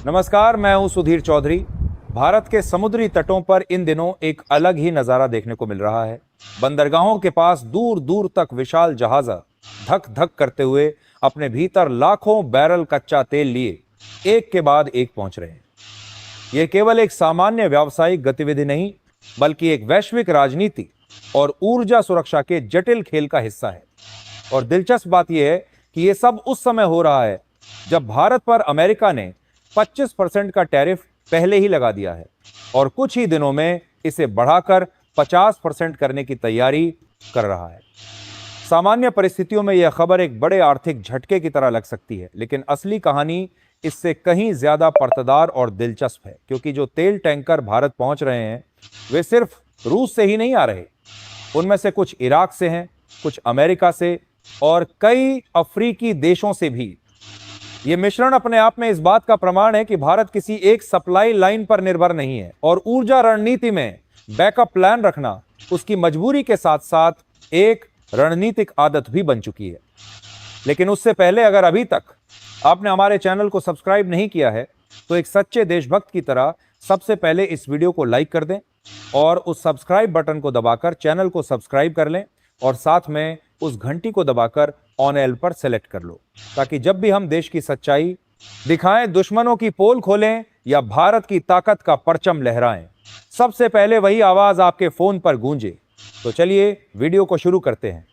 नमस्कार, मैं हूं सुधीर चौधरी। भारत के समुद्री तटों पर इन दिनों एक अलग ही नजारा देखने को मिल रहा है। बंदरगाहों के पास दूर दूर तक विशाल जहाज धक धक करते हुए अपने भीतर लाखों बैरल कच्चा तेल लिए एक के बाद एक पहुंच रहे हैं। यह केवल एक सामान्य व्यावसायिक गतिविधि नहीं, बल्कि एक वैश्विक राजनीति और ऊर्जा सुरक्षा के जटिल खेल का हिस्सा है। और दिलचस्प बात यह है कि यह सब उस समय हो रहा है जब भारत पर अमेरिका ने 25% का टैरिफ पहले ही लगा दिया है और कुछ ही दिनों में इसे बढ़ाकर 50% करने की तैयारी कर रहा है। सामान्य परिस्थितियों में यह खबर एक बड़े आर्थिक झटके की तरह लग सकती है, लेकिन असली कहानी इससे कहीं ज्यादा पर्तदार और दिलचस्प है, क्योंकि जो तेल टैंकर भारत पहुंच रहे हैं वे सिर्फ रूस से ही नहीं आ रहे। उनमें से कुछ इराक से हैं, कुछ अमेरिका से और कई अफ्रीकी देशों से भी। यह मिश्रण अपने आप में इस बात का प्रमाण है कि भारत किसी एक सप्लाई लाइन पर निर्भर नहीं है और ऊर्जा रणनीति में बैकअप प्लान रखना उसकी मजबूरी के साथ साथ एक रणनीतिक आदत भी बन चुकी है। लेकिन उससे पहले, अगर अभी तक आपने हमारे चैनल को सब्सक्राइब नहीं किया है तो एक सच्चे देशभक्त की तरह सबसे पहले इस वीडियो को लाइक कर दें और उस सब्सक्राइब बटन को दबाकर चैनल को सब्सक्राइब कर लें और साथ में उस घंटी को दबाकर ऑन एल पर सेलेक्ट कर लो, ताकि जब भी हम देश की सच्चाई दिखाएं, दुश्मनों की पोल खोलें या भारत की ताकत का परचम लहराएं, सबसे पहले वही आवाज आपके फोन पर गूंजे। तो चलिए वीडियो को शुरू करते हैं।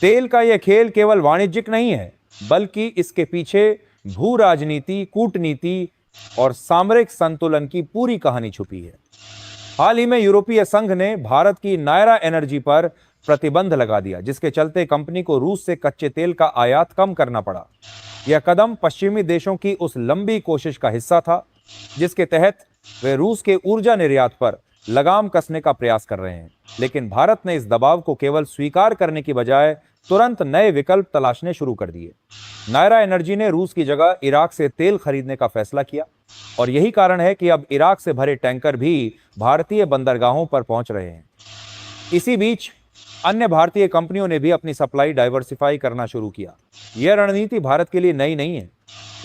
तेल का यह खेल केवल वाणिज्यिक नहीं है, बल्कि इसके पीछे भू राजनीति, कूटनीति और सामरिक संतुलन की पूरी कहानी छुपी है। हाल ही में यूरोपीय संघ ने भारत की नायरा एनर्जी पर प्रतिबंध लगा दिया, जिसके चलते कंपनी को रूस से कच्चे तेल का आयात कम करना पड़ा। यह कदम पश्चिमी देशों की उस लंबी कोशिश का हिस्सा था जिसके तहत वे रूस के ऊर्जा निर्यात पर लगाम कसने का प्रयास कर रहे हैं। लेकिन भारत ने इस दबाव को केवल स्वीकार करने की बजाय तुरंत नए विकल्प तलाशने शुरू कर दिए। नायरा एनर्जी ने रूस की जगह इराक से तेल खरीदने का फैसला किया और यही कारण है कि अब इराक से भरे टैंकर भी भारतीय बंदरगाहों पर पहुंच रहे हैं। इसी बीच अन्य भारतीय कंपनियों ने भी अपनी सप्लाई डाइवर्सिफाई करना शुरू किया। यह रणनीति भारत के लिए नई नहीं है।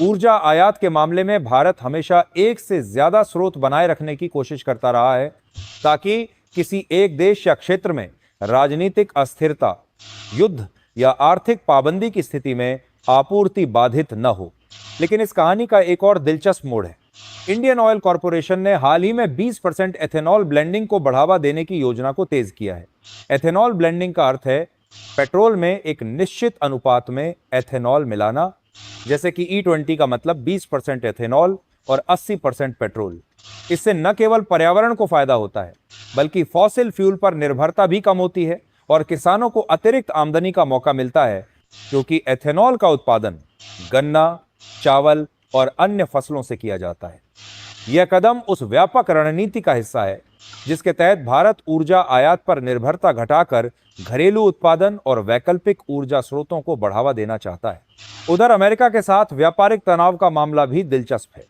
ऊर्जा आयात के मामले में भारत हमेशा एक से ज्यादा स्रोत बनाए रखने की कोशिश करता रहा है, ताकि किसी एक देश या क्षेत्र में राजनीतिक अस्थिरता, युद्ध या आर्थिक पाबंदी की स्थिति में आपूर्ति बाधित न हो। लेकिन इस कहानी का एक और दिलचस्प मोड़ है। इंडियन ऑयल कॉरपोरेशन ने हाल ही में 20% एथेनॉल ब्लेंडिंग को बढ़ावा देने की योजना को तेज किया है। एथेनॉल ब्लेंडिंग का अर्थ है पेट्रोल में एक निश्चित अनुपात में एथेनॉल मिलाना, जैसे कि E20 का मतलब 20% एथेनॉल और 80% पेट्रोल। इससे न केवल पर्यावरण को फायदा होता है, बल्कि फॉसिल फ्यूल पर निर्भरता भी कम होती है और किसानों को अतिरिक्त आमदनी का मौका मिलता है, क्योंकि एथेनॉल का उत्पादन गन्ना, चावल और अन्य फसलों से किया जाता है। यह कदम उस व्यापक रणनीति का हिस्सा है जिसके तहत भारत ऊर्जा आयात पर निर्भरता घटाकर घरेलू उत्पादन और वैकल्पिक ऊर्जा स्रोतों को बढ़ावा देना चाहता है। उधर अमेरिका के साथ व्यापारिक तनाव का मामला भी दिलचस्प है।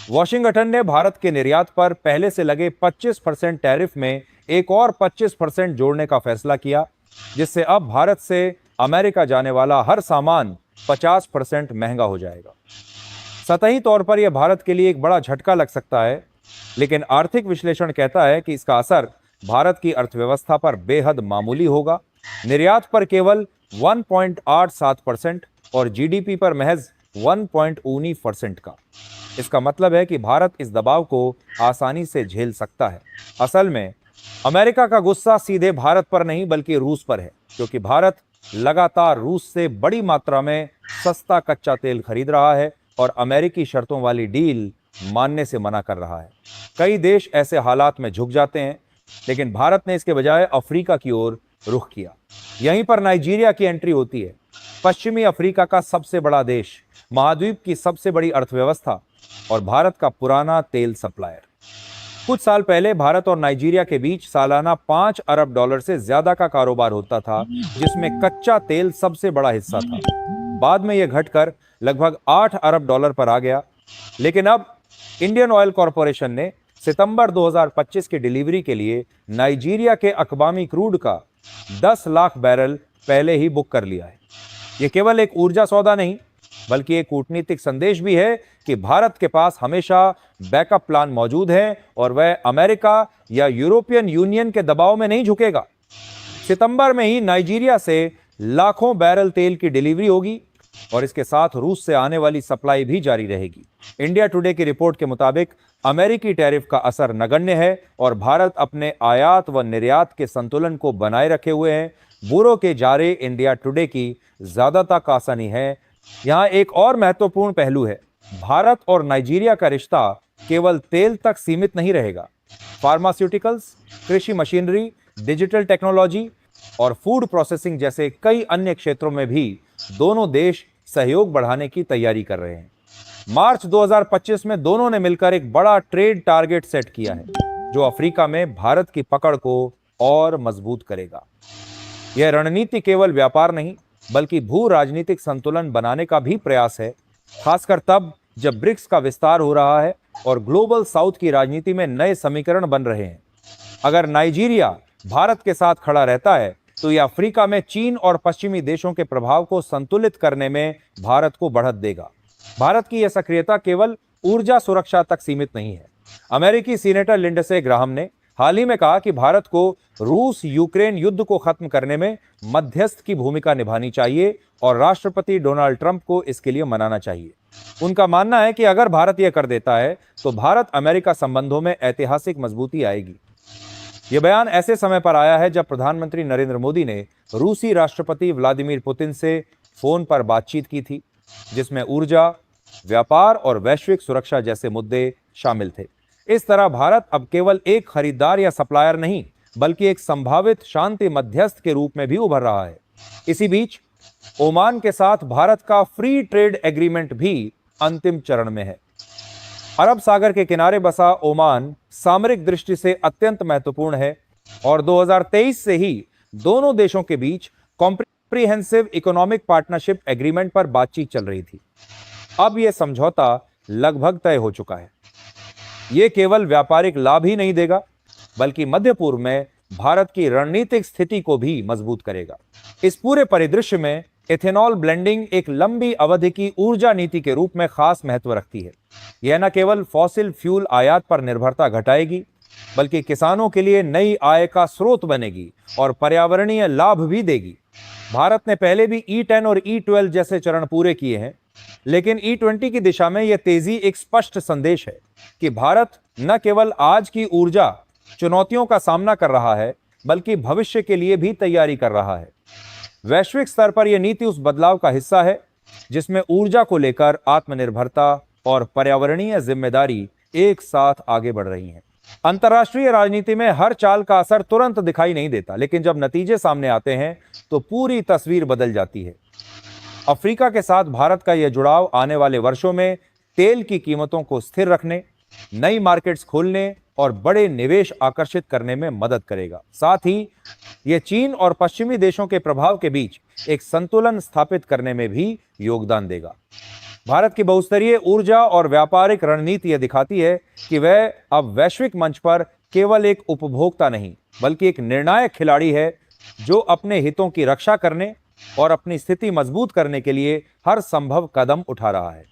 वॉशिंगटन ने भारत के निर्यात पर पहले से लगे 25% टैरिफ में एक और 25% जोड़ने का फैसला किया, जिससे अब भारत से अमेरिका जाने वाला हर सामान 50% महंगा हो जाएगा। सतही तौर पर यह भारत के लिए एक बड़ा झटका लग सकता है, लेकिन आर्थिक विश्लेषण कहता है कि इसका असर भारत की अर्थव्यवस्था पर बेहद मामूली होगा। निर्यात पर केवल 1.87% और जीडीपी पर महज 1.19% का। इसका मतलब है कि भारत इस दबाव को आसानी से झेल सकता है। असल में अमेरिका का गुस्सा सीधे भारत पर नहीं बल्कि रूस पर है, क्योंकि भारत लगातार रूस से बड़ी मात्रा में सस्ता कच्चा तेल खरीद रहा है और अमेरिकी शर्तों वाली डील मानने से मना कर रहा है। कई देश ऐसे हालात में झुक जाते हैं, लेकिन भारत ने इसके बजाय अफ्रीका की ओर रुख किया। यहीं पर नाइजीरिया की एंट्री होती है। पश्चिमी अफ्रीका का सबसे बड़ा देश, महाद्वीप की सबसे बड़ी अर्थव्यवस्था और भारत का पुराना तेल सप्लायर। कुछ साल पहले भारत और नाइजीरिया के बीच सालाना $5 अरब से ज्यादा का कारोबार होता था, जिसमें कच्चा तेल सबसे बड़ा हिस्सा था। बाद में यह घटकर लगभग $8 अरब पर आ गया। लेकिन अब इंडियन ऑयल कॉरपोरेशन ने सितंबर 2025 की डिलीवरी के लिए नाइजीरिया के अकबामी क्रूड का 10 लाख बैरल पहले ही बुक कर लिया है। यह केवल एक ऊर्जा सौदा नहीं, बल्कि एक कूटनीतिक संदेश भी है कि भारत के पास हमेशा बैकअप प्लान मौजूद है और वह अमेरिका या यूरोपियन यूनियन के दबाव में नहीं झुकेगा। सितंबर में ही नाइजीरिया से लाखों बैरल तेल की डिलीवरी होगी और इसके साथ रूस से आने वाली सप्लाई भी जारी रहेगी। इंडिया टुडे की रिपोर्ट के मुताबिक अमेरिकी टैरिफ का असर नगण्य है और भारत अपने आयात व निर्यात के संतुलन को बनाए रखे हुए है। ब्यूरो के जारी इंडिया टुडे की ज्यादातर का आसानी है। यहां एक और महत्वपूर्ण पहलू है, भारत और नाइजीरिया का रिश्ता केवल तेल तक सीमित नहीं रहेगा। फार्मास्यूटिकल्स, कृषि मशीनरी, डिजिटल टेक्नोलॉजी और फूड प्रोसेसिंग जैसे कई अन्य क्षेत्रों में भी दोनों देश सहयोग बढ़ाने की तैयारी कर रहे हैं। मार्च 2025 में दोनों ने मिलकर एक बड़ा ट्रेड टारगेट सेट किया है, जो अफ्रीका में भारत की पकड़ को और मजबूत करेगा। यह रणनीति केवल व्यापार नहीं, बल्कि भू राजनीतिक संतुलन बनाने का भी प्रयास है, खासकर तब जब ब्रिक्स का विस्तार हो रहा है और ग्लोबल साउथ की राजनीति में नए समीकरण बन रहे हैं। अगर नाइजीरिया भारत के साथ खड़ा रहता है तो यह अफ्रीका में चीन और पश्चिमी देशों के प्रभाव को संतुलित करने में भारत को बढ़त देगा। भारत की यह सक्रियता केवल ऊर्जा सुरक्षा तक सीमित नहीं है। अमेरिकी सीनेटर लिंडसे ग्राहम ने हाल ही में कहा कि भारत को रूस यूक्रेन युद्ध को खत्म करने में मध्यस्थ की भूमिका निभानी चाहिए और राष्ट्रपति डोनाल्ड ट्रंप को इसके लिए मनाना चाहिए। उनका मानना है कि अगर भारत यह कर देता है तो भारत अमेरिका संबंधों में ऐतिहासिक मजबूती आएगी। यह बयान ऐसे समय पर आया है जब प्रधानमंत्री नरेंद्र मोदी ने रूसी राष्ट्रपति व्लादिमीर पुतिन से फोन पर बातचीत की थी, जिसमें ऊर्जा, व्यापार और वैश्विक सुरक्षा जैसे मुद्दे शामिल थे। इस तरह भारत अब केवल एक खरीदार या सप्लायर नहीं, बल्कि एक संभावित शांति मध्यस्थ के रूप में भी उभर रहा है। इसी बीच ओमान के साथ भारत का फ्री ट्रेड एग्रीमेंट भी अंतिम चरण में है। अरब सागर के किनारे बसा ओमान सामरिक दृष्टि से अत्यंत महत्वपूर्ण है और 2023 से ही दोनों देशों के बीच कॉम्प्रिहेंसिव इकोनॉमिक पार्टनरशिप एग्रीमेंट पर बातचीत चल रही थी। अब यह समझौता लगभग तय हो चुका है। यह केवल व्यापारिक लाभ ही नहीं देगा, बल्कि मध्य पूर्व में भारत की रणनीतिक स्थिति को भी मजबूत करेगा। इस पूरे परिदृश्य में एथेनॉल ब्लेंडिंग एक लंबी अवधि की ऊर्जा नीति के रूप में खास महत्व रखती है। यह न केवल फॉसिल फ्यूल आयात पर निर्भरता घटाएगी, बल्कि किसानों के लिए नई आय का स्रोत बनेगी और पर्यावरणीय लाभ भी देगी। भारत ने पहले भी E10 और E12 जैसे चरण पूरे किए हैं, लेकिन E20 की दिशा में यह तेजी एक स्पष्ट संदेश है कि भारत न केवल आज की ऊर्जा चुनौतियों का सामना कर रहा है, बल्कि भविष्य के लिए भी तैयारी कर रहा है। वैश्विक स्तर पर यह नीति उस बदलाव का हिस्सा है जिसमें ऊर्जा को लेकर आत्मनिर्भरता और पर्यावरणीय जिम्मेदारी एक साथ आगे बढ़ रही हैं। अंतर्राष्ट्रीय राजनीति में हर चाल का असर तुरंत दिखाई नहीं देता, लेकिन जब नतीजे सामने आते हैं तो पूरी तस्वीर बदल जाती है। अफ्रीका के साथ भारत का यह जुड़ाव आने वाले वर्षों में तेल की कीमतों को स्थिर रखने, नई मार्केट्स खोलने और बड़े निवेश आकर्षित करने में मदद करेगा। साथ ही यह चीन और पश्चिमी देशों के प्रभाव के बीच एक संतुलन स्थापित करने में भी योगदान देगा। भारत की बहुस्तरीय ऊर्जा और व्यापारिक रणनीति यह दिखाती है कि वह अब वैश्विक मंच पर केवल एक उपभोक्ता नहीं, बल्कि एक निर्णायक खिलाड़ी है, जो अपने हितों की रक्षा करने और अपनी स्थिति मजबूत करने के लिए हर संभव कदम उठा रहा है।